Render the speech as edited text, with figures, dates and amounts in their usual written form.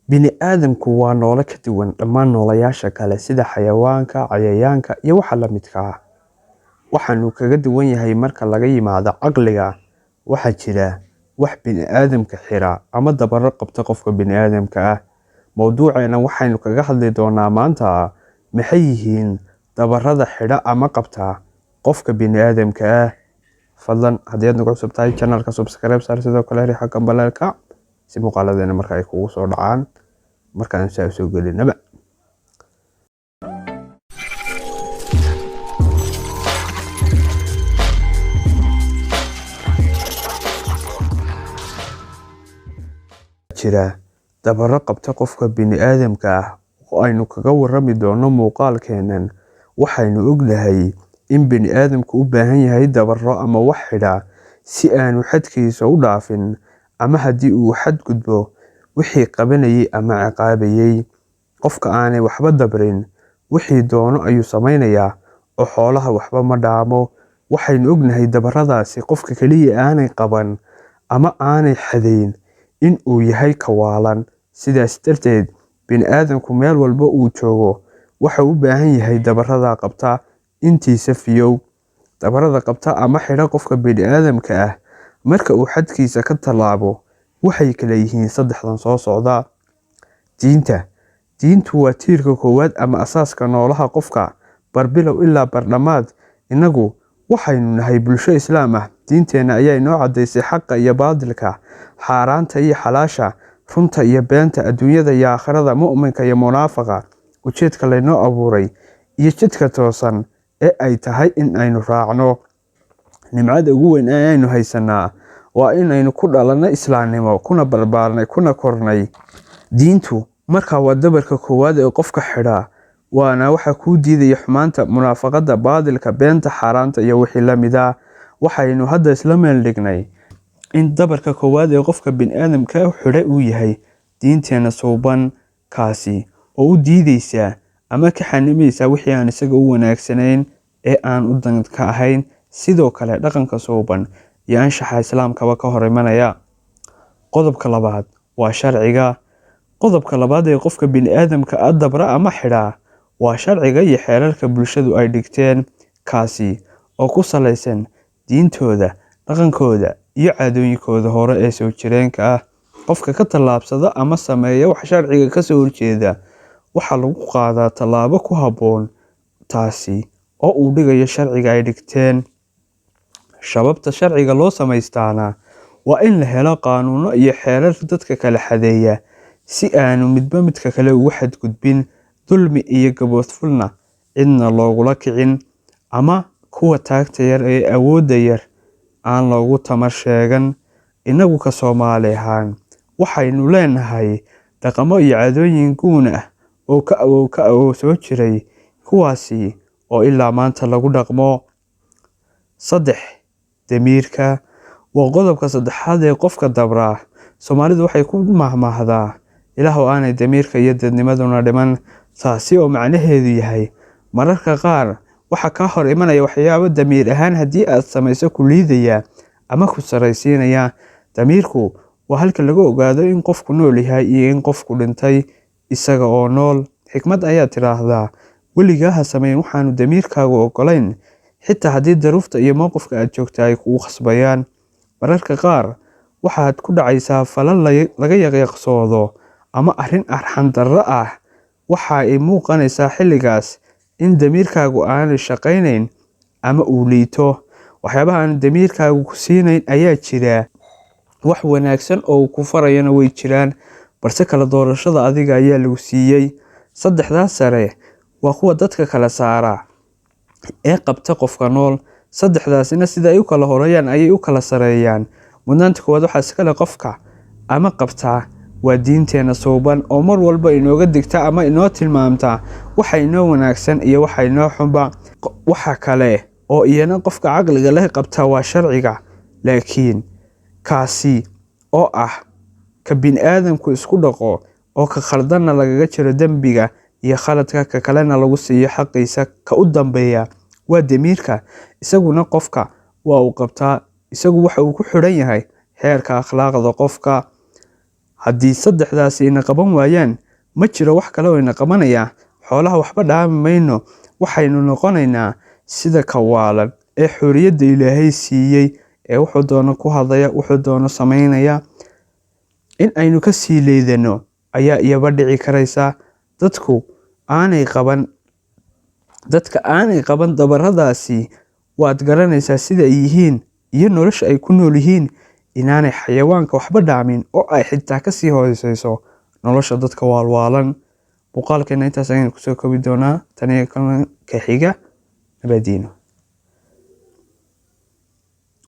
Bini'aadamku waa noole ka duwan dhammaan noolayaasha kale sida xayawaanka, cayayaanka iyo waxa la midka ah. Waxaanu kaga duwan yahay marka laga yimaado caqliga. Waxaa jira wax bini'aadamka xira ama dabaro qabta qofka bini'aadamka ah. Mowduuceena waxaynu kaga hadli doonaa maanta maxay yihiin dabarada xidha ama qabta qofka bini'aadamka ah. Fadlan haddii aad nagu cusub tahay channelka subscribe saar sidoo kale riix kambalelka si muuqaaladeena marka ay kugu soo dhacaan markaan soo gelinaba. Jira dabaro qabta qofka bini'aadamka ah oo aynu kaga warrami doono muuqaalkeenan. Waxaynu ognahay in bini'aadamku u baahan yahay dabaro ama wax xidha si aanu xadkiisa u dhaafin, ama haddii uu xad gudbo wixii qabanayay ama ciqaabayay. Qofka aanay waxba dabrin wixii doono ayuu samaynayaa oo xoolaha waxba ma dhaamo. Waxaynu ognahay dabaradaasi qofka kaliya aanay qaban ama aanay xadayn in uu yahay kawaalan. Sidaas darteed bini'aadamku meel walba uu joogo waxa u baahan yahay dabarada qabta intiisa fiyow. Dabarada qabta ama xidha qofka bini'aadamka ah marka uu xadkiisa ka tallaabo waxay kala yihiin saddexdan soo socda. Diintu waa tiirka koowaad ama asaaska noolaha qofka barbilow ilaa bardhamaad. Inagu waxaynu nahay bulsho islaam ah. Diinteena ayaa inoo cadaysay xaqa iyo baadilka, xaaraanta iyo xalaasha, runta iyo beenta, adduunyada iyo aakhirada, mu'minka iyo munaafaqa, ujeedka laynoo abuuray iyo jidka toosan ee ay tahay in aynu raacno. Nimcada ugu weyn ee aynu haysanaa waa in aynu ku dhalanay islaamnimo, kuna barbaarnay, kuna kornay. Diintu markaa waa dabarka koowaad ee qofka xidha, waana waxa kuu diidaya xumaanta, munaafaqada, baadilka, beenta, xaaraanta iyo wixii la mid ah. Waxaynu hadda isla meel dhignay in dabarka koowaad ee qofka bini'aadamka xidha uu yahay diinteena suuban, kaasi oo u diideysa ama ka xanimaysa wixii aan isaga u wanaagsanayn ee aan u dan ka ahayn. Sidoo kale dhaqanka suuban iyo anshaxa islaamkaba ka hor imanaya. Qodobka labaad waa sharciga. Qodobka labaad ee qofka bini'aadamka ah dabra ama xidha waa sharciga iyo xeerarka bulshadu ay dhigteen, kaasi oo ku salaysan diintooda, dhaqankooda iyo caadooyinkooda hore ee soo jireenka ah. Qofka ka tallaabsada ama sameeya wax sharciga ka soo horjeeda waxaa lagu qaadaa tallaabo ku habboon taasi oo uu dhigayo sharciga ay dhigteen. Sababta sharciga loo samaystaana waa in la helo qaanuuno iyo xeerar dadka kala xadeeya si aanu midba midka kale ugu xadgudbin, dulmi iyo gaboodfulna cidna loogula kicin, ama kuwa taagta yar ee awoodda yar aan loogu tamar sheegan. Inagu ka Soomaali ahaan waxaynu leenahay dhaqamo iyo caadooyin guun ah oo ka awow soo jiray, kuwaasi oo ilaa maanta lagu dhaqmo. Damiirka waa qodobka saddexaad ee qofka dabra. Soomaalidu waxay ku mahmaahdaa ilaahow aanay damiirka iyo dadnimaduna dhiman, taasi oo macnaheedu yahay mararka qaar waxa ka hor imanaya waxyaabo damiir ahaan haddii aad samayso ku liidaya ama ku saraysiinaya. Damiirku waa halka lagu ogaado in qofku nool yahay iyo in qofku dhintay isaga oo nool. Xikmad ayaa tiraahdaa weligaa ha samayn waxaanu damiirkaagu ogolayn, xitaa haddii daruufta iyo mowqifka aad joogta ay kugu khasbayaan. Mararka qaar waxaad ku dhacaysaa falal laga yaqyaqsoodo ama arrin arxan darro ah. Waxa ay muuqanaysaa xilligaas in damiirkaagu aanay shaqaynayn ama uu liito. Waxyaabaha aan damiirkaagu ku siinayn ayaa jira. Wax wanaagsan oo uu ku farayana way jiraan, balse kala doorashada adiga ayaa lagu siiyey. Saddexdaas sare waa kuwa dadka kala saara ee qabta qofka nool. Saddexdaasina sida ay u kala horeeyaan ayay u kala sareeyaan. Mudnaanta koowaad waxaa iskale qofka ama qabta waa diinteena suuban oo mar walba inooga digta ama inoo tilmaamta waxa inoo wanaagsan iyo waxa inoo xunba. Waxa kale oo iyana qofka caqliga leh qabta waa sharciga, laakiin kaasi oo ah ka bini'aadamku isku dhaqo oo ka khaldanna lagaga jiro dembiga iyo khaladka, ka kalena lagu siiyo xaqiisa. Ka u dambeeya waa damiirka. Isaguna qofka waa uu qabtaa. Isagu waxa uu ku xidhan yahay heerka akhlaaqda qofka. haddii saddexdaasi ina qaban waayaan ma jiro wax kale oo ina qabanaya. Xoolaha waxba dhaami mayno, waxaynu noqonaynaa sida kawaalan ee xorriyadda Ilaahay siiyey ee wuxuu doono ku hadlaya, wuxuu doono samaynaya. In aynu ka sii leedano ayaa iyaba dhici karaysa. dadka aanay qaban dabaradaasi waad garanaysaa sida ay yihiin iyo nolosha ay ku nool yihiin, inaanay xayawaanka waxba dhaamin oo ay xitaa kasii hooseyso nolosha dadka waalwaalan. Muuqaalkeena intaas ayaynu kusoo koobi doonaa. Tan iyo ka xiga, nabadiino.